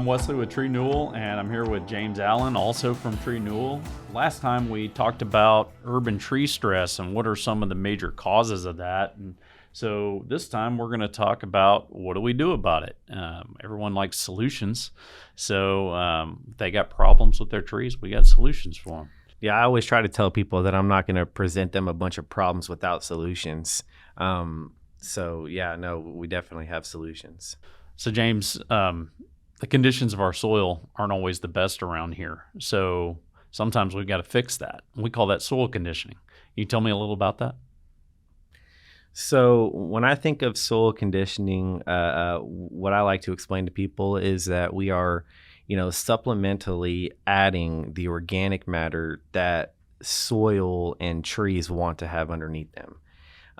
Wesley with TreeNewal, and I'm here with James Allen, also from TreeNewal. Last time we talked about urban tree stress and what are some of the major causes of that. And so this time we're going to talk about what do we do about it. Everyone likes solutions. So if they got problems with their trees, we got solutions for them. Yeah, I always try to tell people that I'm not going to present them a bunch of problems without solutions. We definitely have solutions. So James, the conditions of our soil aren't always the best around here. So sometimes we've got to fix that. We call that soil conditioning. Can you tell me a little about that? So when I think of soil conditioning, what I like to explain to people is that we are, supplementally adding the organic matter that soil and trees want to have underneath them.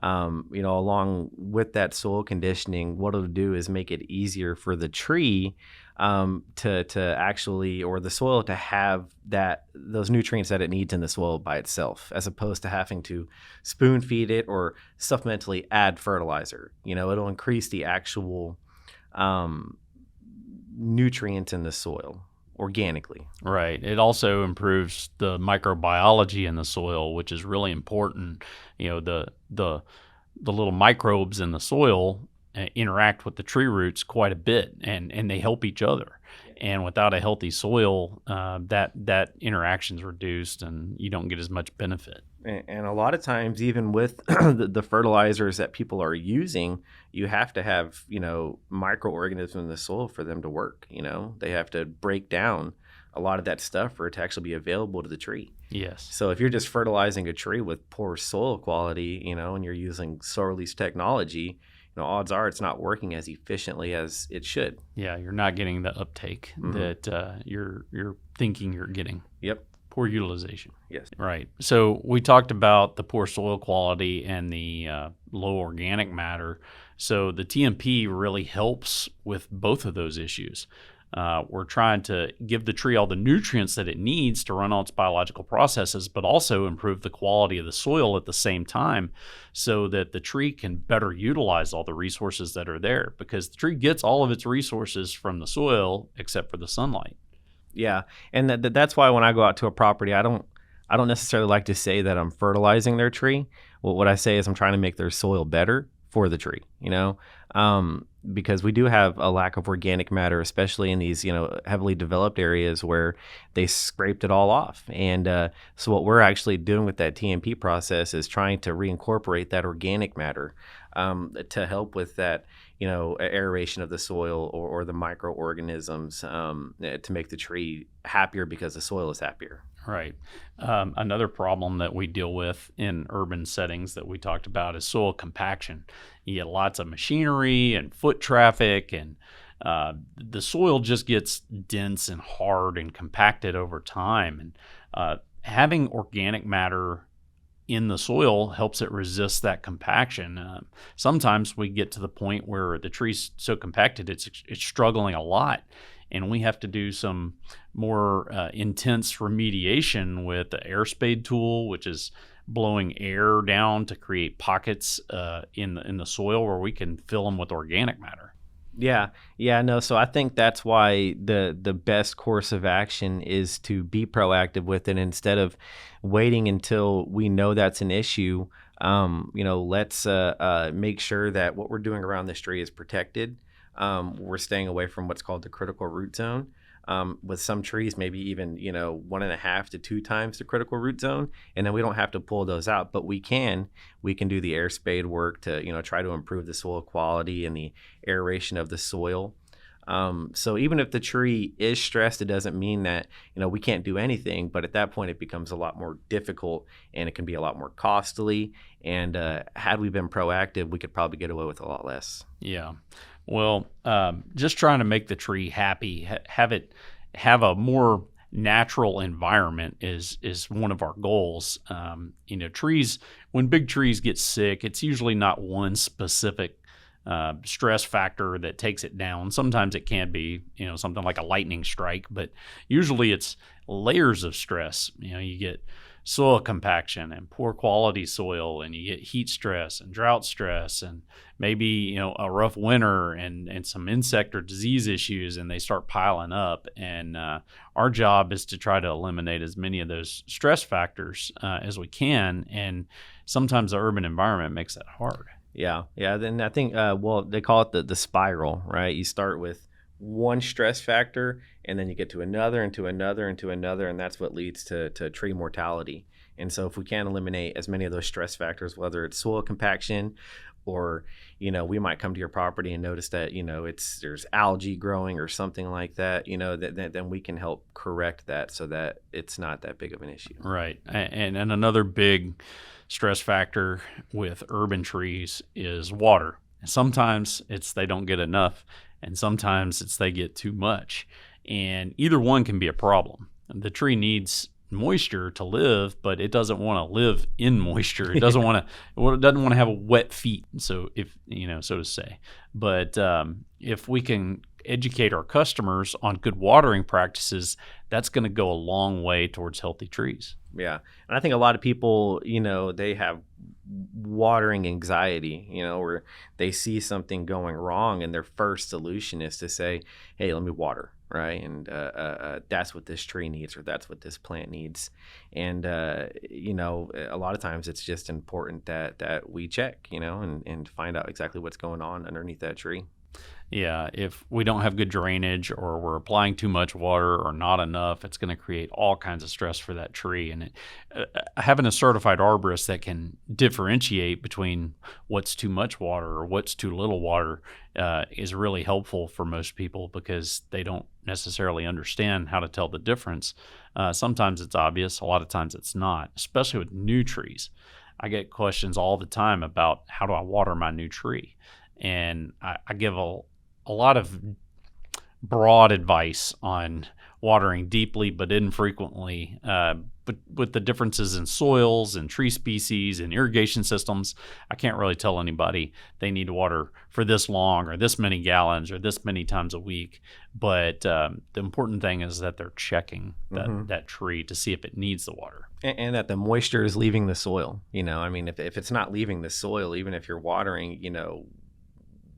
Along with that soil conditioning, what it'll do is make it easier for the tree to actually, or the soil to have those nutrients that it needs in the soil by itself, as opposed to having to spoon feed it or supplementally add fertilizer. It'll increase the actual nutrients in the soil organically. Right. It also improves the microbiology in the soil, which is really important. The little microbes in the soil interact with the tree roots quite a bit, and they help each other. And without a healthy soil, that interaction's reduced, and you don't get as much benefit. And a lot of times, even with the fertilizers that people are using, you have to have, microorganisms in the soil for them to work. They have to break down a lot of that stuff for it to actually be available to the tree. Yes. So if you're just fertilizing a tree with poor soil quality, and you're using soil release technology, odds are it's not working as efficiently as it should. Yeah, you're not getting the uptake that you're thinking you're getting. Yep. Poor utilization. Yes. Right. So we talked about the poor soil quality and the low organic matter. So the TMP really helps with both of those issues. We're trying to give the tree all the nutrients that it needs to run all its biological processes, but also improve the quality of the soil at the same time so that the tree can better utilize all the resources that are there, because the tree gets all of its resources from the soil except for the sunlight. Yeah, and that's why when I go out to a property, I don't necessarily like to say that I'm fertilizing their tree. Well, what I say is I'm trying to make their soil better for the tree, because we do have a lack of organic matter, especially in these, heavily developed areas where they scraped it all off. And so what we're actually doing with that TMP process is trying to reincorporate that organic matter to help with that, aeration of the soil or the microorganisms to make the tree happier because the soil is happier. Right. Another problem that we deal with in urban settings that we talked about is soil compaction. You get lots of machinery and foot traffic, and the soil just gets dense and hard and compacted over time. And having organic matter in the soil helps it resist that compaction. Sometimes we get to the point where the tree's so compacted it's struggling a lot, and we have to do some more intense remediation with the air spade tool, which is blowing air down to create pockets in the soil where we can fill them with organic matter. So I think that's why the best course of action is to be proactive with it instead of waiting until we know that's an issue. Let's make sure that what we're doing around this tree is protected. We're staying away from what's called the critical root zone. With some trees, maybe even 1.5 to 2 times the critical root zone, and then we don't have to pull those out, but we can do the air spade work to try to improve the soil quality and the aeration of the soil. So even if the tree is stressed, it doesn't mean that we can't do anything, but at that point it becomes a lot more difficult and it can be a lot more costly. And had we been proactive, we could probably get away with a lot less. Yeah. Well, just trying to make the tree happy, have a more natural environment is one of our goals. Trees, when big trees get sick, it's usually not one specific stress factor that takes it down. Sometimes it can be, something like a lightning strike, but usually it's layers of stress. You get soil compaction and poor quality soil, and you get heat stress and drought stress, and maybe a rough winter and some insect or disease issues, and they start piling up. And our job is to try to eliminate as many of those stress factors as we can. And sometimes the urban environment makes that hard. Yeah. Then I think, they call it the spiral, right? You start with one stress factor, and then you get to another and to another and to another, and that's what leads to tree mortality. And so if we can eliminate as many of those stress factors, whether it's soil compaction, or we might come to your property and notice that there's algae growing or something like that, then we can help correct that so that it's not that big of an issue. Right. And another big stress factor with urban trees is water. Sometimes it's they don't get enough, and sometimes it's they get too much. And either one can be a problem. The tree needs moisture to live, but it doesn't want to live in moisture. It doesn't want to have a wet feet, so to say. But if we can educate our customers on good watering practices, that's going to go a long way towards healthy trees. Yeah. And I think a lot of people, they have watering anxiety, where they see something going wrong and their first solution is to say, hey, let me water, right? And that's what this tree needs, or that's what this plant needs. And, a lot of times it's just important that we check, and find out exactly what's going on underneath that tree. Yeah, if we don't have good drainage, or we're applying too much water or not enough, it's going to create all kinds of stress for that tree. And having a certified arborist that can differentiate between what's too much water or what's too little water is really helpful for most people, because they don't necessarily understand how to tell the difference. Sometimes it's obvious, a lot of times it's not, especially with new trees. I get questions all the time about how do I water my new tree? And I give a lot of broad advice on watering deeply but infrequently. But with the differences in soils and tree species and irrigation systems, I can't really tell anybody they need to water for this long or this many gallons or this many times a week. But the important thing is that they're checking that tree to see if it needs the water. And that the moisture is leaving the soil. If it's not leaving the soil, even if you're watering,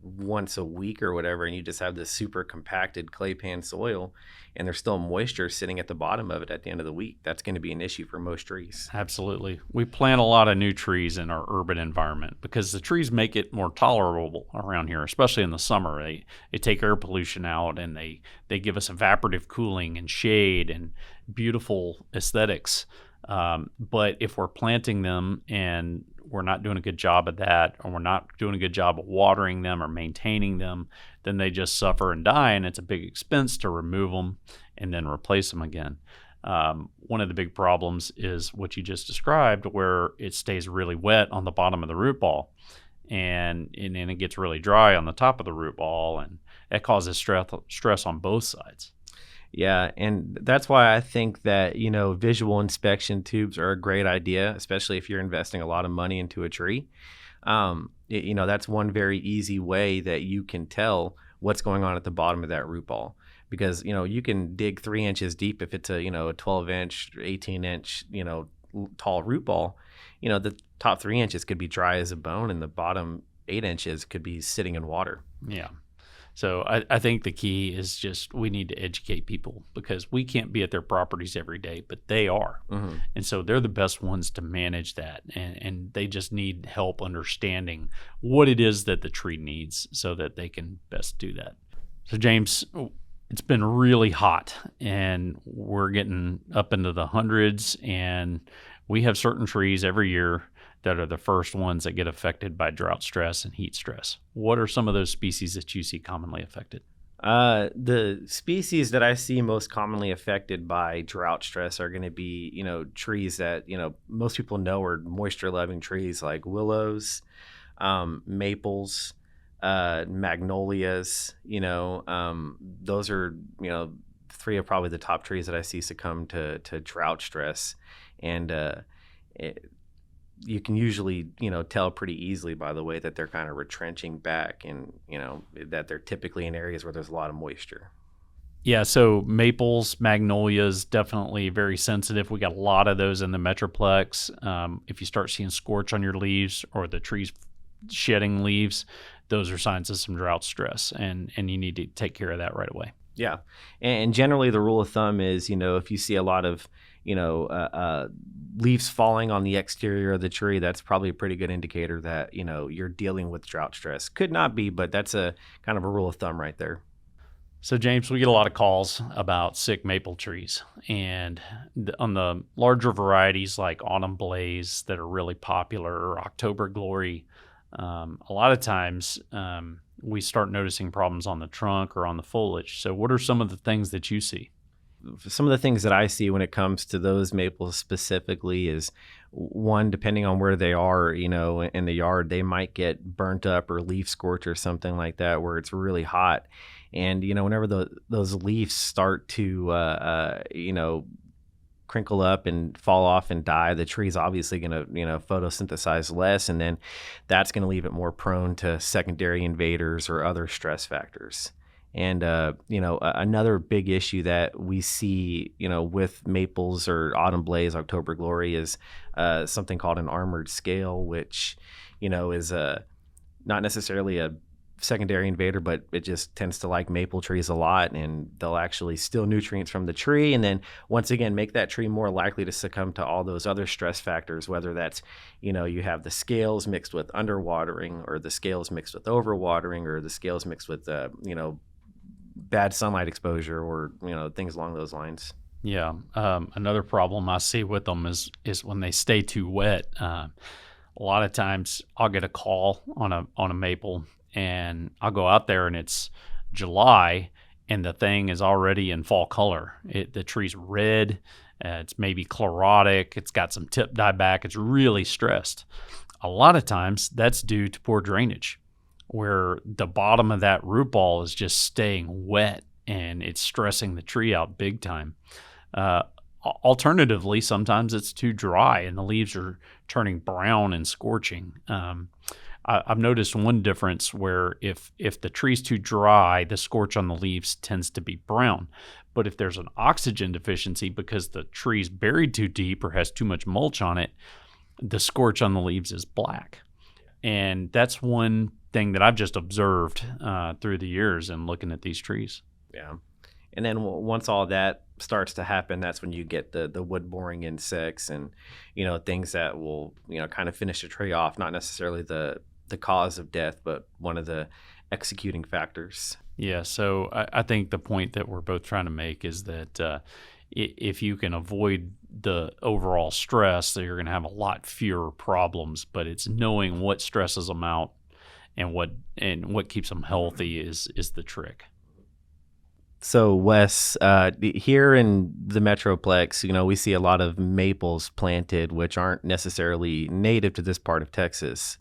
once a week or whatever, and you just have this super compacted clay pan soil and there's still moisture sitting at the bottom of it at the end of the week, that's going to be an issue for most trees. Absolutely. We plant a lot of new trees in our urban environment because the trees make it more tolerable around here, especially in the summer. They take air pollution out, and they give us evaporative cooling and shade and beautiful aesthetics. But if we're planting them and we're not doing a good job of that, or we're not doing a good job of watering them or maintaining them, then they just suffer and die, and it's a big expense to remove them and then replace them again. One of the big problems is what you just described, where it stays really wet on the bottom of the root ball, and then it gets really dry on the top of the root ball, and it causes stress on both sides. Yeah, and that's why I think that, visual inspection tubes are a great idea, especially if you're investing a lot of money into a tree. That's one very easy way that you can tell what's going on at the bottom of that root ball. Because, you can dig 3 inches deep if it's a 12-inch, 18-inch, tall root ball. The top 3 inches could be dry as a bone, and the bottom 8 inches could be sitting in water. Yeah. So I think the key is just we need to educate people, because we can't be at their properties every day, but they are. Mm-hmm. And so they're the best ones to manage that. And they just need help understanding what it is that the tree needs so that they can best do that. So James, it's been really hot, and we're getting up into the hundreds, and we have certain trees every year that are the first ones that get affected by drought stress and heat stress. What are some of those species that you see commonly affected? The species that I see most commonly affected by drought stress are going to be, trees that, most people know are moisture-loving trees, like willows, maples, magnolias. Those are, 3 of probably the top trees that I see succumb to drought stress. And you can usually, tell pretty easily by the way that they're kind of retrenching back, and, that they're typically in areas where there's a lot of moisture. Yeah, so maples, magnolias, definitely very sensitive. We got a lot of those in the Metroplex. If you start seeing scorch on your leaves or the trees shedding leaves, those are signs of some drought stress, and you need to take care of that right away. Yeah, and generally the rule of thumb is, if you see a lot of, leaves falling on the exterior of the tree, that's probably a pretty good indicator that you're dealing with drought stress. Could not be, but that's a kind of a rule of thumb right there. So, James, we get a lot of calls about sick maple trees. And on the larger varieties like Autumn Blaze that are really popular or October Glory, a lot of times we start noticing problems on the trunk or on the foliage. So, what are some of the things that you see? Some of the things that I see when it comes to those maples specifically is, one, depending on where they are, in the yard, they might get burnt up or leaf scorch or something like that where it's really hot. And, whenever those leaves start to, crinkle up and fall off and die, the tree's obviously going to, photosynthesize less. And then that's going to leave it more prone to secondary invaders or other stress factors. And, another big issue that we see, with maples or Autumn Blaze, October Glory is something called an armored scale, which, is not necessarily a secondary invader, but it just tends to like maple trees a lot, and they'll actually steal nutrients from the tree. And then once again, make that tree more likely to succumb to all those other stress factors, whether that's, you have the scales mixed with underwatering, or the scales mixed with overwatering, or the scales mixed with, bad sunlight exposure, or things along those lines. Yeah. Another problem I see with them is when they stay too wet. A lot of times I'll get a call on a maple, and I'll go out there and it's July and the thing is already in fall color. The tree's red. It's maybe chlorotic. It's got some tip dieback. It's really stressed. A lot of times that's due to poor drainage, where the bottom of that root ball is just staying wet and it's stressing the tree out big time. Alternatively, sometimes it's too dry and the leaves are turning brown and scorching. I've noticed one difference where if the tree's too dry, the scorch on the leaves tends to be brown. But if there's an oxygen deficiency because the tree's buried too deep or has too much mulch on it, the scorch on the leaves is black. And that's one thing that I've just observed through the years and looking at these trees. Yeah. And then once all that starts to happen, that's when you get the wood boring insects and, things that will, kind of finish the tree off, not necessarily the cause of death, but one of the executing factors. Yeah. So I think the point that we're both trying to make is that if you can avoid the overall stress, that you're going to have a lot fewer problems, but it's knowing what stresses them out and what keeps them healthy is the trick. So, Wes, here in the Metroplex, we see a lot of maples planted, which aren't necessarily native to this part of Texas.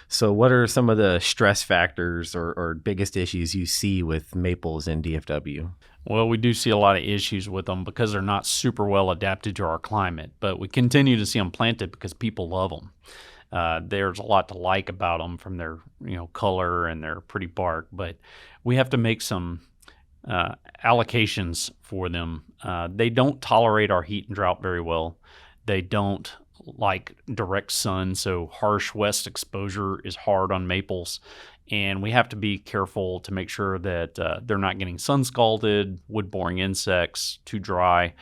So what are some of the stress factors or biggest issues you see with maples in DFW? Well, we do see a lot of issues with them because they're not super well adapted to our climate, but we continue to see them planted because people love them. There's a lot to like about them from their color and their pretty bark, but we have to make some allocations for them. They don't tolerate our heat and drought very well. They don't like direct sun, so harsh west exposure is hard on maples, and we have to be careful to make sure that they're not getting sun scalded, wood boring insects, too dry.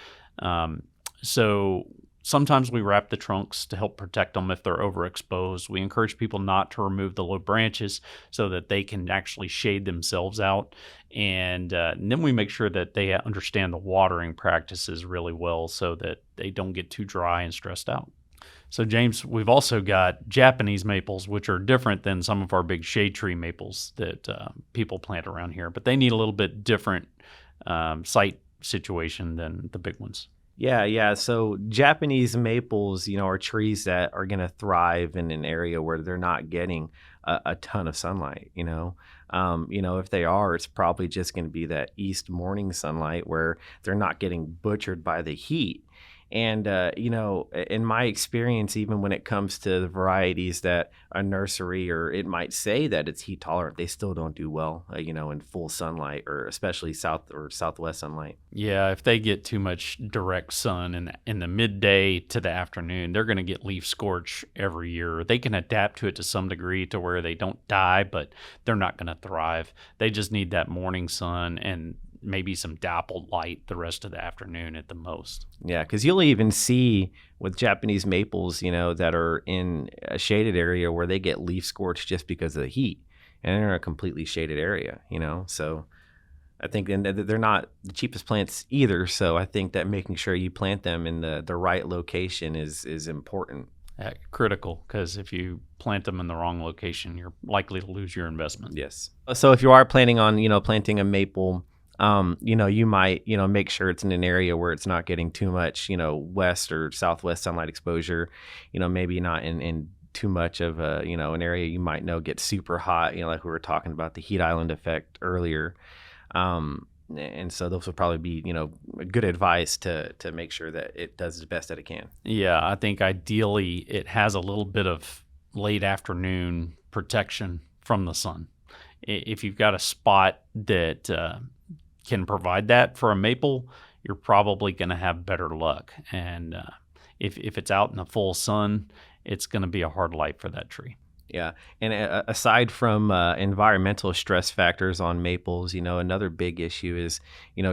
So sometimes we wrap the trunks to help protect them if they're overexposed. We encourage people not to remove the low branches so that they can actually shade themselves out. And then we make sure that they understand the watering practices really well so that they don't get too dry and stressed out. So, James, we've also got Japanese maples, which are different than some of our big shade tree maples that people plant around here, but they need a little bit different site situation than the big ones. Yeah. So Japanese maples, are trees that are going to thrive in an area where they're not getting a ton of sunlight. If they are, it's probably just going to be that east morning sunlight where they're not getting butchered by the heat. And, in my experience, even when it comes to the varieties that a nursery or it might say that it's heat tolerant, they still don't do well, in full sunlight or especially south or southwest sunlight. Yeah, if they get too much direct sun in the midday to the afternoon, they're going to get leaf scorch every year. They can adapt to it to some degree to where they don't die, but they're not going to thrive. They just need that morning sun and maybe some dappled light the rest of the afternoon at the most. Yeah, because you'll even see with Japanese maples, that are in a shaded area where they get leaf scorched just because of the heat, and they're in a completely shaded area, So I think, and they're not the cheapest plants either. So I think that making sure you plant them in the right location is important. Critical, because if you plant them in the wrong location, you're likely to lose your investment. Yes. So if you are planning on, planting a maple, you might, make sure it's in an area where it's not getting too much, west or southwest sunlight exposure, maybe not in too much of a, an area you might know gets super hot, like we were talking about the heat island effect earlier. And so those would probably be, good advice to make sure that it does the best that it can. Yeah, I think ideally it has a little bit of late afternoon protection from the sun. If you've got a spot that can provide that for a maple, you're probably going to have better luck. And if it's out in the full sun, it's going to be a hard life for that tree. Yeah. And aside from environmental stress factors on maples, another big issue is,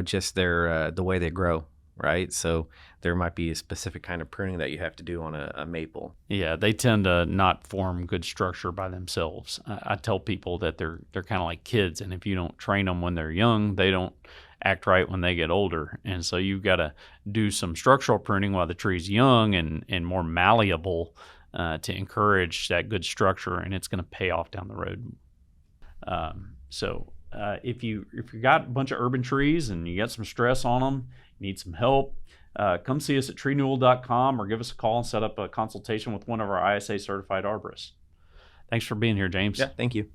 just the way they grow, right? So there might be a specific kind of pruning that you have to do on a maple. Yeah, they tend to not form good structure by themselves. I tell people that they're kind of like kids, and if you don't train them when they're young, they don't act right when they get older. And so you've got to do some structural pruning while the tree's young and more malleable to encourage that good structure, and it's going to pay off down the road. If you got a bunch of urban trees and you got some stress on them, you need some help, come see us at TreeNewal.com or give us a call and set up a consultation with one of our ISA certified arborists. Thanks for being here, James. Yeah, thank you.